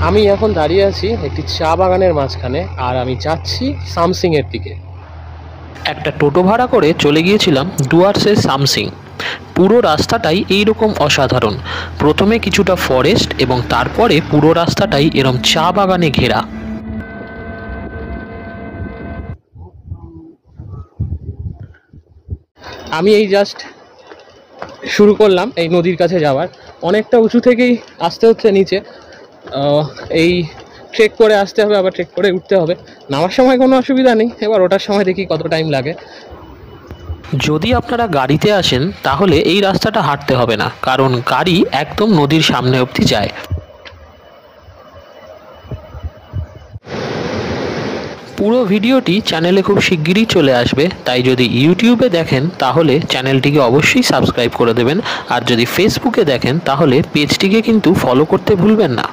আমি এখন দাঁড়িয়ে আছি একটি চা বাগানের মাঝখানে, আর আমি যাচ্ছি সামসিং এর দিকে। একটা টোটো ভাড়া করে চলে গিয়েছিলাম ডুয়ার্সের সামসিং। পুরো রাস্তাটাই এইরকম অসাধারণ। প্রথমে কিছুটা ফরেস্ট এবং তারপরে পুরো রাস্তাটাই এরম চা বাগানে ঘেরা। আমি এই জাস্ট শুরু করলাম এই নদীর কাছে যাওয়ার। অনেকটা উঁচু থেকেই আসতে হচ্ছে নিচে, এই ট্রেক করে আসতে হবে, আবার ট্রেক করে উঠতে হবে। নামার সময় কোনো অসুবিধা নেই, এবার ওঠার সময় দেখি কত টাইম লাগে। যদি আপনারা গাড়িতে আসেন তাহলে এই রাস্তাটা হাঁটতে হবে না, কারণ গাড়ি একদম নদীর সামনে অবধি যায়। পুরো ভিডিওটি চ্যানেলে খুব শিগগিরই চলে আসবে, তাই যদি ইউটিউবে দেখেন তাহলে চ্যানেলটিকে অবশ্যই সাবস্ক্রাইব করে দেবেন, আর যদি ফেসবুকে দেখেন তাহলে পেজটিকে কিন্তু ফলো করতে ভুলবেন না।